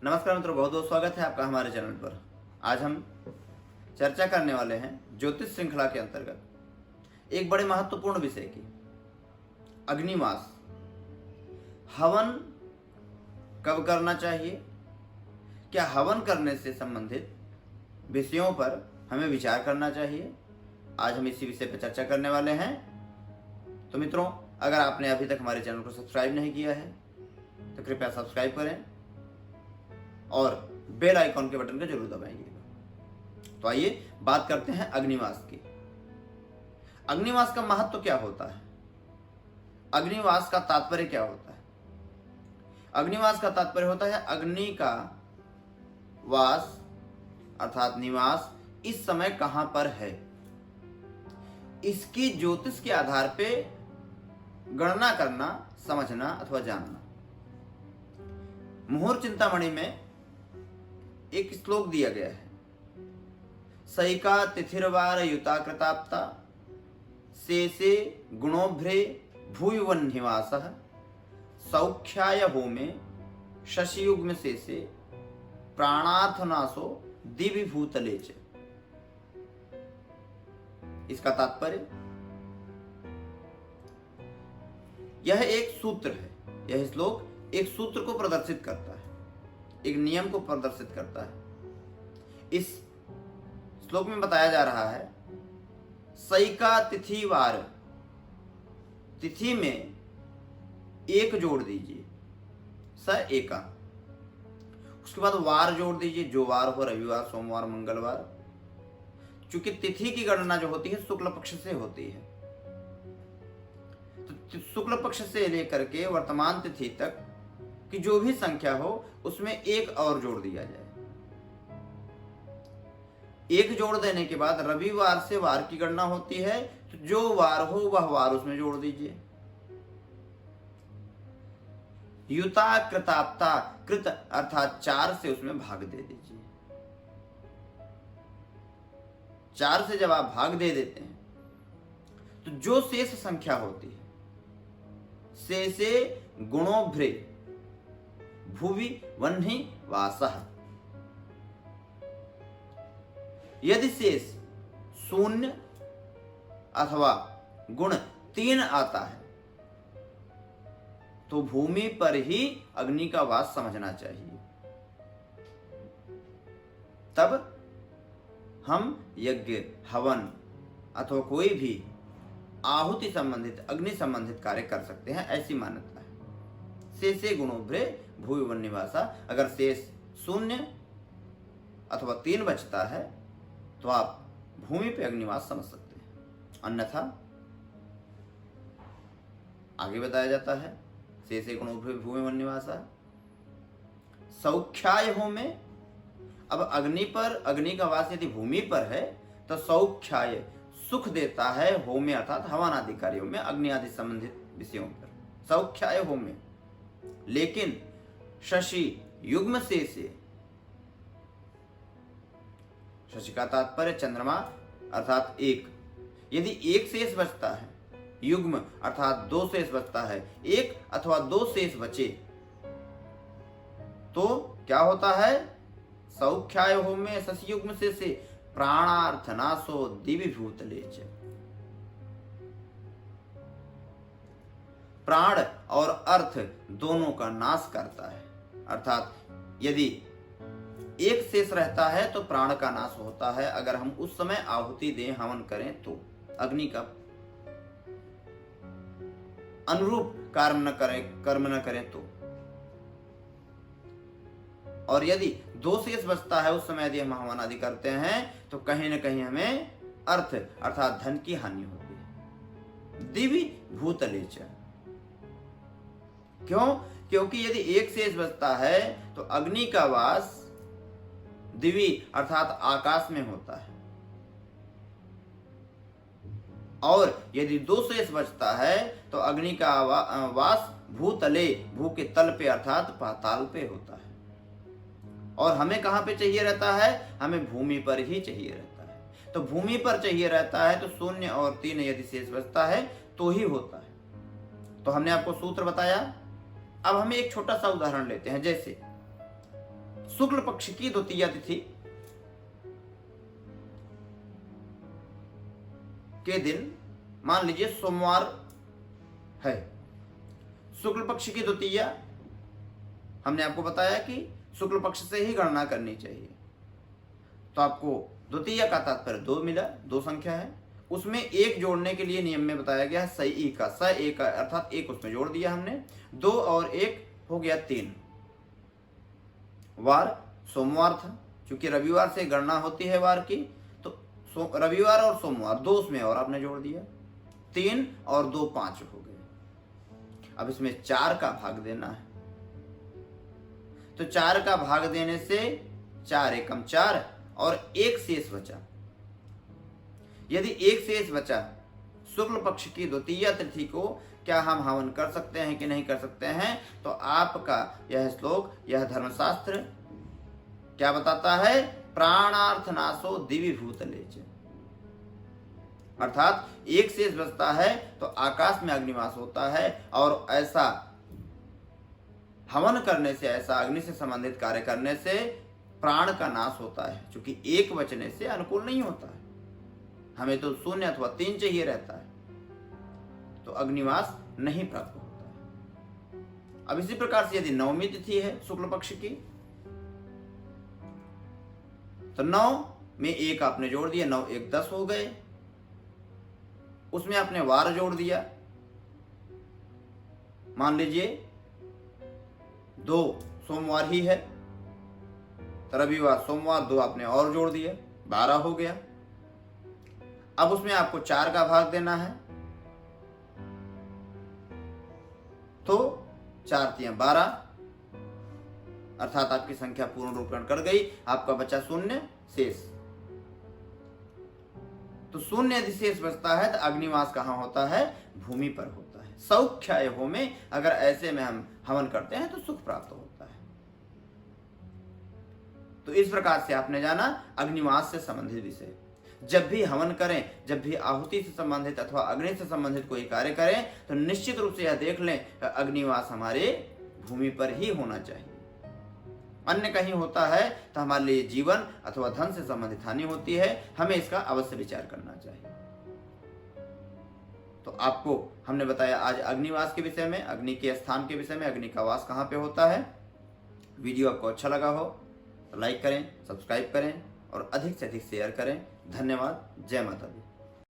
नमस्कार मित्रों, बहुत बहुत स्वागत है आपका हमारे चैनल पर। आज हम चर्चा करने वाले हैं ज्योतिष श्रृंखला के अंतर्गत एक बड़े महत्वपूर्ण विषय की, अग्निमास। हवन कब करना चाहिए, क्या हवन करने से संबंधित विषयों पर हमें विचार करना चाहिए, आज हम इसी विषय पर चर्चा करने वाले हैं। तो मित्रों, अगर आपने अभी तक हमारे चैनल को सब्सक्राइब नहीं किया है तो कृपया सब्सक्राइब करें और बेल आइकॉन के बटन को जरूर दबाइएगा। तो आइए बात करते हैं अग्निवास की। अग्निवास का महत्व क्या होता है, अग्निवास का तात्पर्य क्या होता है? अग्निवास का तात्पर्य होता है अग्नि का वास अर्थात निवास इस समय कहां पर है, इसकी ज्योतिष के आधार पे गणना करना, समझना अथवा जानना। मुहूर्त चिंतामणि में एक श्लोक दिया गया है, सैका तिथिर्वार युता कृताप्ता शेषे गुणोभ्रे भूयुवन्निवासः सौख्याय होमे शशियुग्म शेषे प्राणार्थनाशो दिवि भूतले च। इसका तात्पर्य, यह एक सूत्र है, यह श्लोक एक सूत्र को प्रदर्शित करता है, एक नियम को प्रदर्शित करता है। इस श्लोक में बताया जा रहा है, सैका तिथिवार, तिथि में एक जोड़ दीजिए, स एका, उसके बाद वार जोड़ दीजिए, जो वार हो, रविवार, सोमवार, मंगलवार। चूंकि तिथि की गणना जो होती है शुक्ल पक्ष से होती है, तो शुक्ल पक्ष से लेकर के वर्तमान तिथि तक कि जो भी संख्या हो उसमें एक और जोड़ दिया जाए। एक जोड़ देने के बाद रविवार से वार की गणना होती है, तो जो वार हो वह वार उसमें जोड़ दीजिए। युता कृताप्ता, कृत अर्थात 4 से उसमें भाग दे दीजिए। 4 से जब आप भाग दे देते हैं तो जो शेष संख्या होती है, शेषे गुणोभ्रे भुवि वह्नि वासः, यदि शेष 0 अथवा गुण 3 आता है तो भूमि पर ही अग्नि का वास समझना चाहिए। तब हम यज्ञ, हवन अथवा कोई भी आहुति संबंधित, अग्नि संबंधित कार्य कर सकते हैं, ऐसी मान्यता है। शेषे गुणोभ्रे भूमि वन्निवासा, अगर शेष 0 अथवा 3 बचता है तो आप भूमि पे अग्निवास समझ सकते हैं। अन्यथा आगे बताया जाता है, शेषे गुणोभ्रे भूमि वन्निवासा सौख्याय होमे। अब अग्नि पर, अग्नि का वास यदि भूमि पर है तो सौख्याय, सुख देता है, होमे अर्थात हवन आदि कार्यों में, अग्नि आदि संबंधित विषयों पर सौख्याय होमे। लेकिन शशि युग्म शेषे, शशि का तात्पर्य चंद्रमा अर्थात 1, यदि 1 शेष बचता है, युग्म अर्थात 2 शेष बचता है, 1 अथवा 2 शेष बचे तो क्या होता है, सौख्याय होमे शशि युग्म शेषे प्राणार्थनाशो दिवि भूतले च। प्राण और अर्थ दोनों का नाश करता है, अर्थात यदि 1 शेष रहता है तो प्राण का नाश होता है। अगर हम उस समय आहुति दें, हवन करें तो, अग्नि का अनुरूप कर्म न करें तो। और यदि 2 शेष बचता है उस समय यदि हम हवन आदि करते हैं तो कहीं न कहीं हमें अर्थ अर्थात धन की हानि होती है। दिवि भूतले च, क्यों? क्योंकि यदि 1 शेष बचता है तो अग्नि का वास दिवि अर्थात आकाश में होता है, और यदि 2 शेष बचता है तो अग्नि का वास भूतले, भू के तल पे अर्थात पाताल पे होता है। और हमें कहां पे चाहिए रहता है, हमें भूमि पर ही चाहिए रहता है। तो भूमि पर चाहिए रहता है तो 0 और 3 यदि शेष बचता है तो ही होता है। तो हमने आपको सूत्र बताया। अब हम एक छोटा सा उदाहरण लेते हैं। जैसे शुक्ल पक्ष की द्वितीया तिथि के दिन, मान लीजिए सोमवार है, शुक्ल पक्ष की द्वितीया, हमने आपको बताया कि शुक्ल पक्ष से ही गणना करनी चाहिए, तो आपको द्वितीया का तात्पर्य 2 मिला, 2 संख्या है, उसमें एक जोड़ने के लिए नियम में बताया गया है सई का, अर्थात एक उसमें जोड़ दिया हमने, 2 और 1 हो गया 3। वार सोमवार था, क्योंकि रविवार से गणना होती है वार की, तो रविवार और सोमवार 2 उसमें और आपने जोड़ दिया, 3 और 2 5 हो गए। अब इसमें 4 का भाग देना है, तो 4 का भाग देने से 4 एकम 4 और 1 शेष बचा। यदि 1 शेष बचा, शुक्ल पक्ष की द्वितीया तिथि को क्या हम हवन कर सकते हैं कि नहीं कर सकते हैं, तो आपका यह श्लोक, यह धर्मशास्त्र क्या बताता है, प्राणार्थ नाशो दिवि भूतले च, अर्थात 1 शेष बचता है तो आकाश में अग्निवास होता है, और ऐसा हवन करने से, ऐसा अग्नि से संबंधित कार्य करने से प्राण का नाश होता है, क्योंकि 1 बचने से अनुकूल नहीं होता है, हमें तो 0 अथवा 3 चाहिए रहता है, तो अग्निवास नहीं प्राप्त होता है। अब इसी प्रकार से यदि नवमी तिथि है शुक्ल पक्ष की, तो 9 में 1 आपने जोड़ दिया, 9 1 10 हो गए, उसमें आपने वार जोड़ दिया, मान लीजिए 2 सोमवार ही है, तो रविवार सोमवार 2 आपने और जोड़ दिया, 12 हो गया। अब उसमें आपको 4 का भाग देना है, तो 4 3 12, अर्थात आपकी संख्या पूर्ण रूपण कर गई, आपका बचा 0 शेष। तो 0 यदि शेष बचता है तो अग्निवास कहाँ होता है, भूमि पर होता है। सौख्याय हो में अगर ऐसे में हम हवन करते हैं तो सुख प्राप्त होता है। तो इस प्रकार से आपने जाना अग्निवास से संबंधित विषय। जब भी हवन करें, जब भी आहुति से संबंधित अथवा अग्नि से संबंधित कोई कार्य करें, तो निश्चित रूप से यह देख लें अग्निवास हमारे भूमि पर ही होना चाहिए। अन्य कहीं होता है तो हमारे लिए जीवन अथवा धन से संबंधित हानि होती है, हमें इसका अवश्य विचार करना चाहिए। तो आपको हमने बताया आज अग्निवास के विषय में, अग्नि के स्थान के विषय में, अग्नि का वास कहाँ पे होता है। वीडियो आपको अच्छा लगा हो तो लाइक करें, सब्सक्राइब करें और अधिक से अधिक शेयर करें। धन्यवाद। जय माता दी।